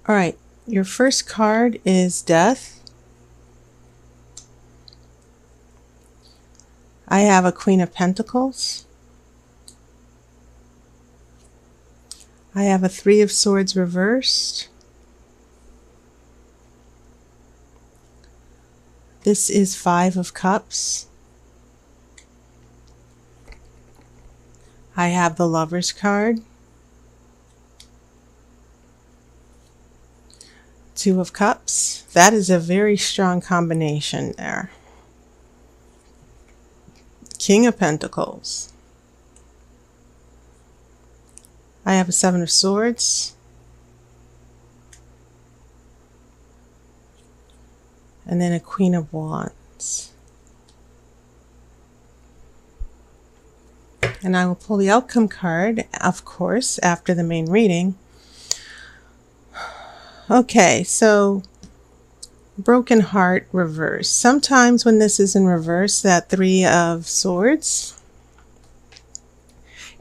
All right, your first card is Death. I have a Queen of Pentacles. I have a Three of Swords reversed. This is Five of Cups. I have the Lover's card. Two of Cups. That is a very strong combination there. King of Pentacles. I have a Seven of Swords. And then a Queen of Wands. And I will pull the outcome card, of course, after the main reading. Okay, so broken heart reverse. Sometimes when this is in reverse, that Three of Swords,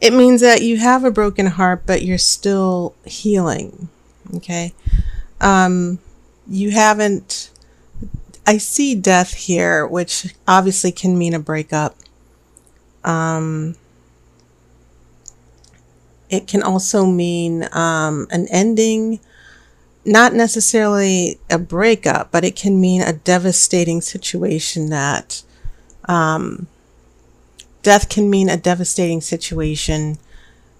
it means that you have a broken heart, but you're still healing. Okay. You haven't, I see death here, which obviously can mean a breakup. It can also mean an ending, not necessarily a breakup, but it can mean a devastating situation that, death can mean a devastating situation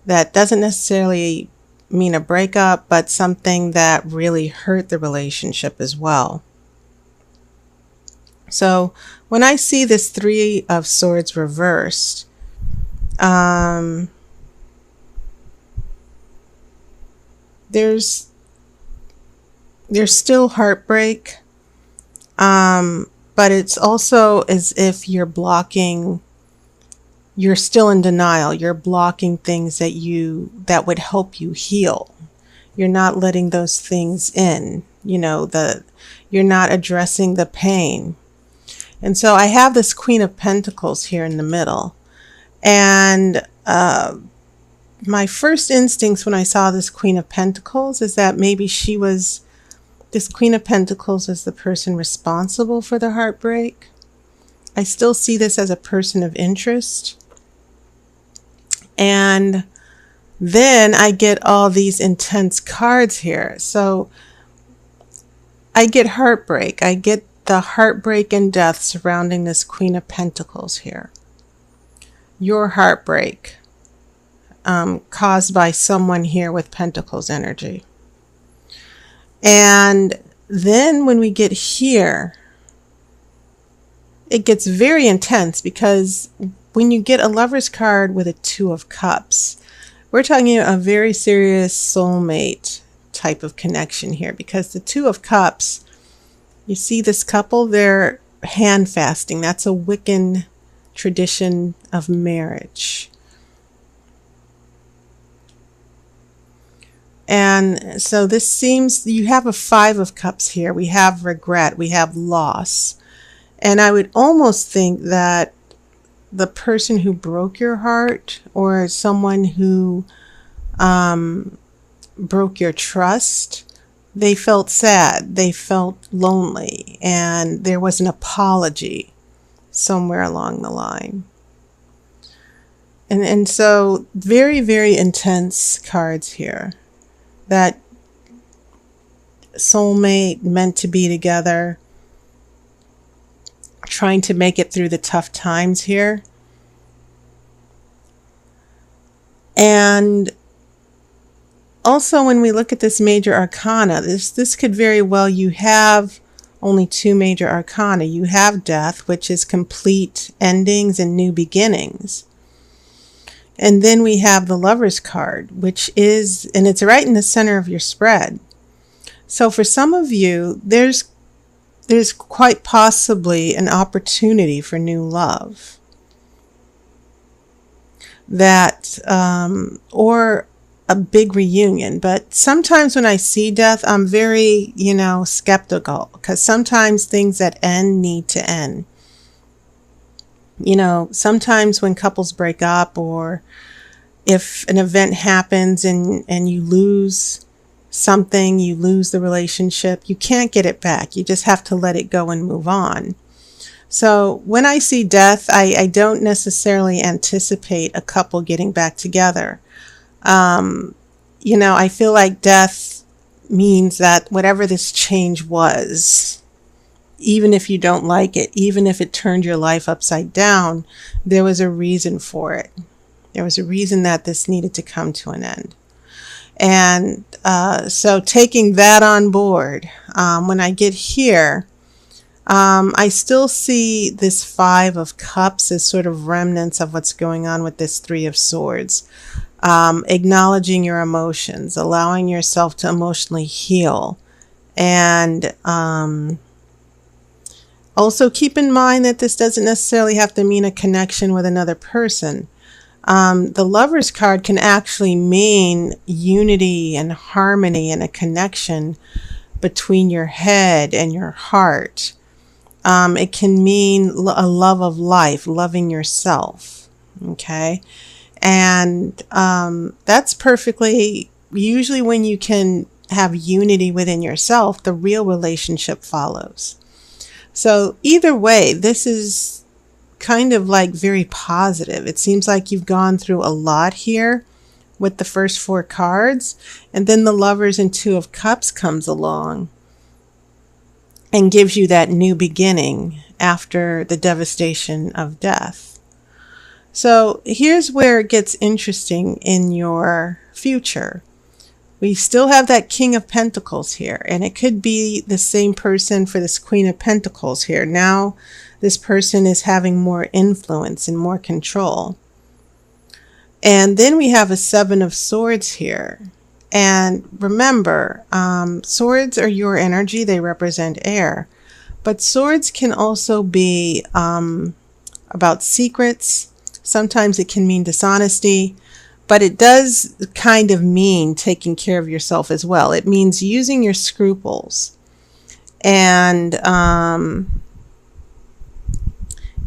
that doesn't necessarily mean a breakup, but something that really hurt the relationship as well. So when I see this Three of Swords reversed, there's still heartbreak, but it's also as if you're blocking, you're still in denial. You're blocking things that would help you heal. You're not letting those things in, you're not addressing the pain. And so I have this Queen of Pentacles here in the middle. And my first instincts when I saw this Queen of Pentacles is that maybe this Queen of Pentacles is the person responsible for the heartbreak. I still see this as a person of interest. And then I get all these intense cards here. So I get heartbreak. I get the heartbreak and death surrounding this Queen of Pentacles here. Your heartbreak caused by someone here with Pentacles energy. And then when we get here, it gets very intense, because when you get a Lover's card with a Two of Cups, we're talking a very serious soulmate type of connection here, because the Two of Cups, you see this couple, they're hand fasting. That's a Wiccan tradition of marriage. And so this seems, you have a Five of Cups here. We have regret, we have loss. And I would almost think that the person who broke your heart, or someone who broke your trust, they felt sad, they felt lonely, and there was an apology somewhere along the line. And so very, very intense cards here. That soulmate, meant to be together, trying to make it through the tough times here. And also when we look at this major arcana, this could very well, you have only two major arcana. You have death, which is complete endings and new beginnings. And then we have the Lover's card, which is, and it's right in the center of your spread. So for some of you, there's quite possibly an opportunity for new love. That, or a big reunion. But sometimes when I see death, I'm very, skeptical, because sometimes things that end need to end. Sometimes when couples break up, or if an event happens and you lose something, you lose the relationship, you can't get it back. You just have to let it go and move on. So when I see death, I don't necessarily anticipate a couple getting back together. You know, I feel like death means that whatever this change was, even if you don't like it, even if it turned your life upside down, there was a reason for it. There was a reason that this needed to come to an end. And so taking that on board, when I get here, I still see this 5 of Cups as sort of remnants of what's going on with this 3 of Swords. Acknowledging your emotions, allowing yourself to emotionally heal. And also keep in mind that this doesn't necessarily have to mean a connection with another person. The Lover's card can actually mean unity and harmony and a connection between your head and your heart. It can mean a love of life, loving yourself. Okay. And that's perfectly, usually when you can have unity within yourself, the real relationship follows. So either way, this is kind of like very positive. It seems like you've gone through a lot here with the first 4 cards, and then the Lovers and 2 of Cups comes along and gives you that new beginning after the devastation of death. So here's where it gets interesting in your future. We still have that King of Pentacles here, and it could be the same person for this Queen of Pentacles here. Now this person is having more influence and more control. And then we have a 7 of Swords here. And remember, swords are your energy. They represent air. But swords can also be about secrets. Sometimes it can mean dishonesty. But it does kind of mean taking care of yourself as well. It means using your scruples and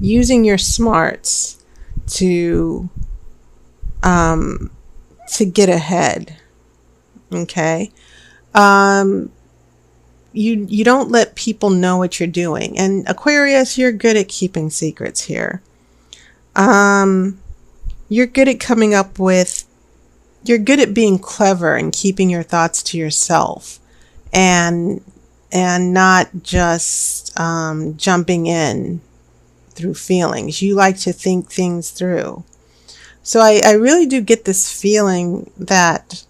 using your smarts to get ahead. Okay. You don't let people know what you're doing. And Aquarius, you're good at keeping secrets here. You're good at coming up with, you're good at being clever and keeping your thoughts to yourself and not just jumping in through feelings. You like to think things through. So I really do get this feeling that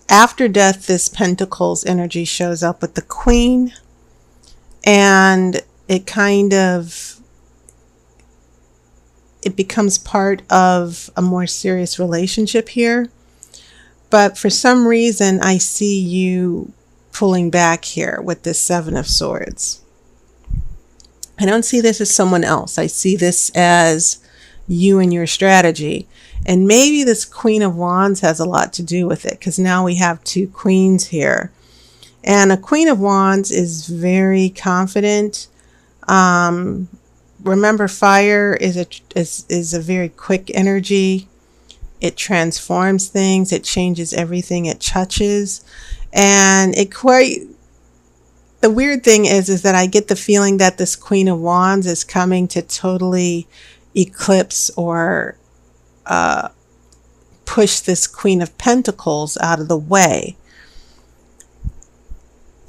after death, this Pentacles energy shows up with the Queen, and it kind of, it becomes part of a more serious relationship here. But for some reason, I see you pulling back here with this 7 of Swords. I don't see this as someone else. I see this as you and your strategy. And maybe this Queen of Wands has a lot to do with it, because now we have 2 queens here. And a Queen of Wands is very confident. Remember, fire is a very quick energy. It transforms things. It changes everything it touches. And the weird thing is that I get the feeling that this Queen of Wands is coming to totally eclipse or push this Queen of Pentacles out of the way.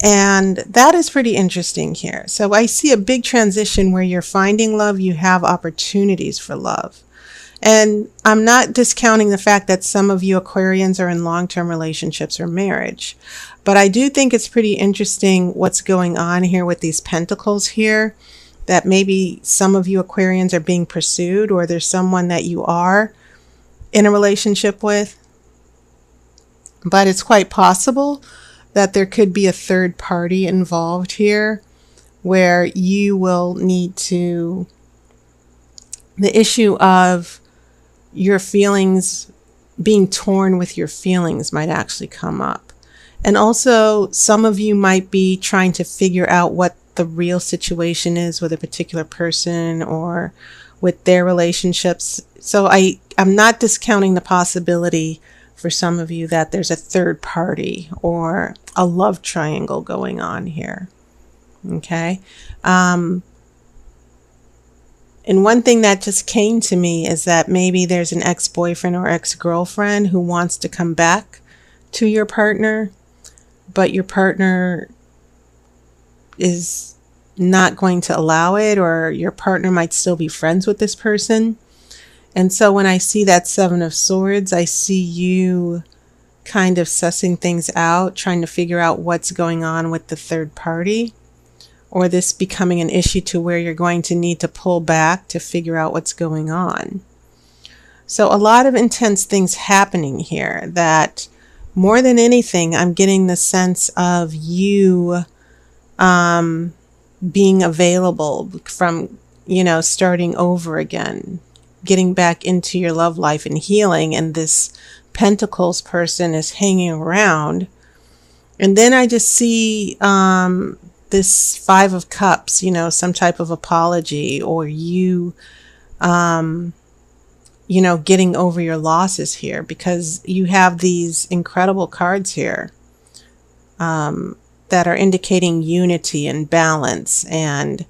And that is pretty interesting here. So I see a big transition where you're finding love. You have opportunities for love. And I'm not discounting the fact that some of you Aquarians are in long-term relationships or marriage. But I do think it's pretty interesting what's going on here with these pentacles here. That maybe some of you Aquarians are being pursued, or there's someone that you are in a relationship with. But it's quite possible that there could be a third party involved here, where you will need to, the issue of your feelings, being torn with your feelings might actually come up. And also some of you might be trying to figure out what the real situation is with a particular person or with their relationships. So I'm not discounting the possibility for some of you that there's a third party or a love triangle going on here. Okay. And one thing that just came to me is that maybe there's an ex-boyfriend or ex-girlfriend who wants to come back to your partner, but your partner is not going to allow it, or your partner might still be friends with this person. And so when I see that Seven of Swords, I see you kind of sussing things out, trying to figure out what's going on with the third party, or this becoming an issue to where you're going to need to pull back to figure out what's going on. So a lot of intense things happening here that more than anything, I'm getting the sense of you being available from, starting over again, getting back into your love life and healing, and this Pentacles person is hanging around. And then I just see this Five of Cups, some type of apology, or you getting over your losses here, because you have these incredible cards here that are indicating unity and balance and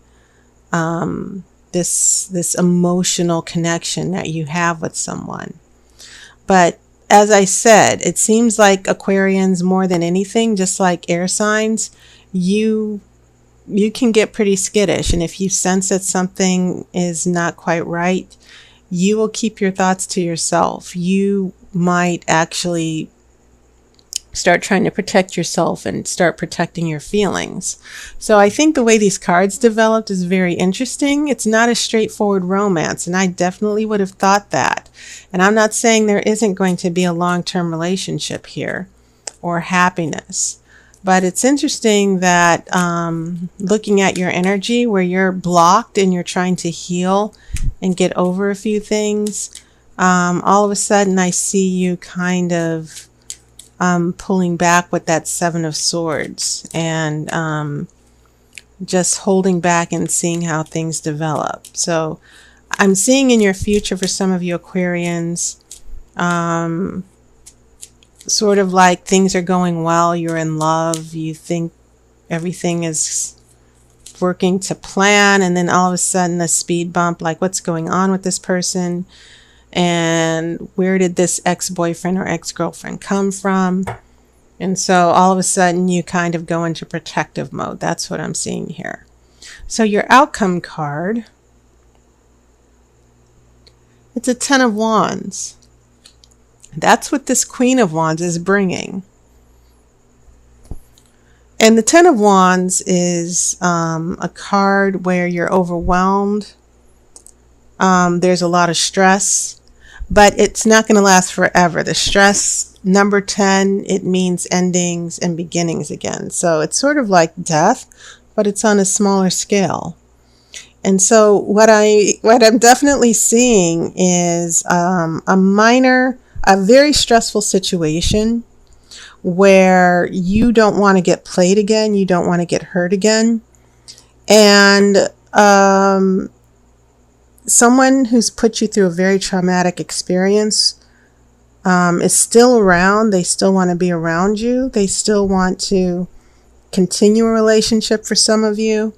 this emotional connection that you have with someone. But as I said, it seems like Aquarians, more than anything, just like air signs, you can get pretty skittish. And if you sense that something is not quite right, you will keep your thoughts to yourself. You might actually start trying to protect yourself and start protecting your feelings. So I think the way these cards developed is very interesting. It's not a straightforward romance, and I definitely would have thought that. And I'm not saying there isn't going to be a long-term relationship here or happiness. But it's interesting that looking at your energy where you're blocked and you're trying to heal and get over a few things, all of a sudden I see you kind of pulling back with that Seven of Swords and just holding back and seeing how things develop. So I'm seeing in your future for some of you Aquarians, sort of like things are going well, you're in love, you think everything is working to plan, and then all of a sudden a speed bump, like what's going on with this person, and where did this ex-boyfriend or ex-girlfriend come from? And so all of a sudden you kind of go into protective mode. That's what I'm seeing here. So your outcome card, it's a Ten of Wands. That's what this Queen of Wands is bringing. And the Ten of Wands is a card where you're overwhelmed. There's a lot of stress, but it's not going to last forever. The stress, number 10, it means endings and beginnings again. So it's sort of like death, but it's on a smaller scale. And so what I'm definitely seeing is a very stressful situation where you don't want to get played again. You don't want to get hurt again. And someone who's put you through a very traumatic experience is still around. They still want to be around you. They still want to continue a relationship for some of you.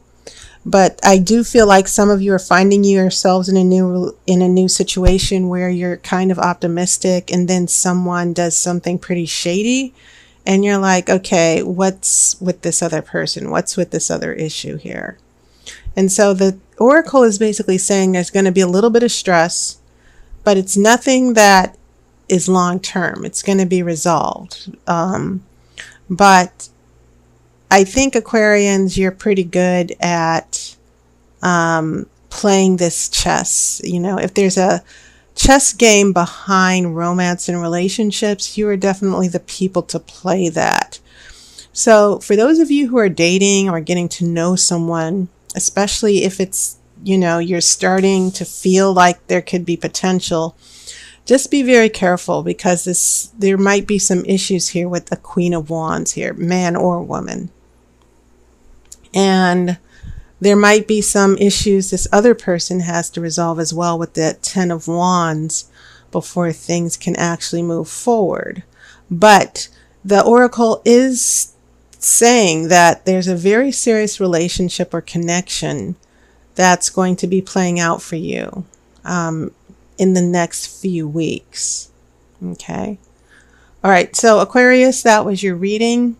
But I do feel like some of you are finding yourselves in a new situation where you're kind of optimistic, and then someone does something pretty shady, and you're like, okay, what's with this other person? What's with this other issue here? And so the Oracle is basically saying there's going to be a little bit of stress, but it's nothing that is long term. It's going to be resolved. But I think Aquarians, you're pretty good at playing this chess. You know, if there's a chess game behind romance and relationships, you are definitely the people to play that. So for those of you who are dating or getting to know someone, especially if it's, you know, you're starting to feel like there could be potential, just be very careful, because there might be some issues here with the Queen of Wands here, man or woman. And there might be some issues this other person has to resolve as well with the Ten of Wands. before things can actually move forward. But the oracle is saying that there's a very serious relationship or connection that's going to be playing out for you in the next few weeks. Okay. All right. So Aquarius, that was your reading.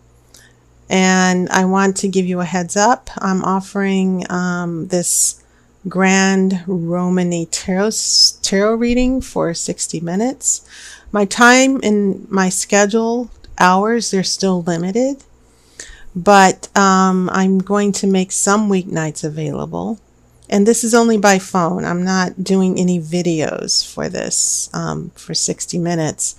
And I want to give you a heads up. I'm offering this Grand Romani tarot reading for 60 minutes. My time and my schedule hours, they're still limited. But I'm going to make some weeknights available. And this is only by phone. I'm not doing any videos for this for 60 minutes.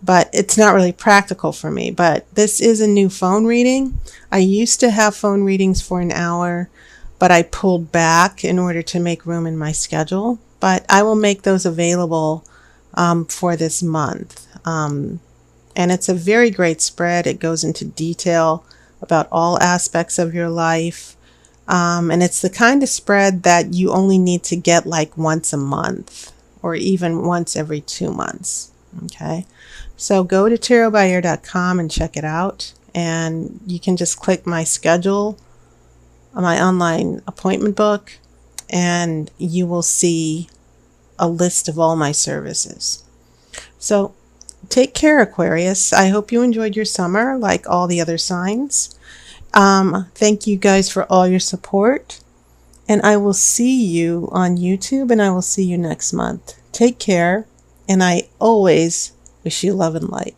But it's not really practical for me. But this is a new phone reading. I used to have phone readings for an hour, but I pulled back in order to make room in my schedule. But I will make those available for this month. And it's a very great spread. It goes into detail about all aspects of your life. And it's the kind of spread that you only need to get like once a month or even once every 2 months. Okay. So go to tarotbyear.com and check it out. And you can just click my schedule, my online appointment book, and you will see a list of all my services. So take care, Aquarius. I hope you enjoyed your summer like all the other signs. Thank you guys for all your support. And I will see you on YouTube, and I will see you next month. Take care. And I always wish you love and light.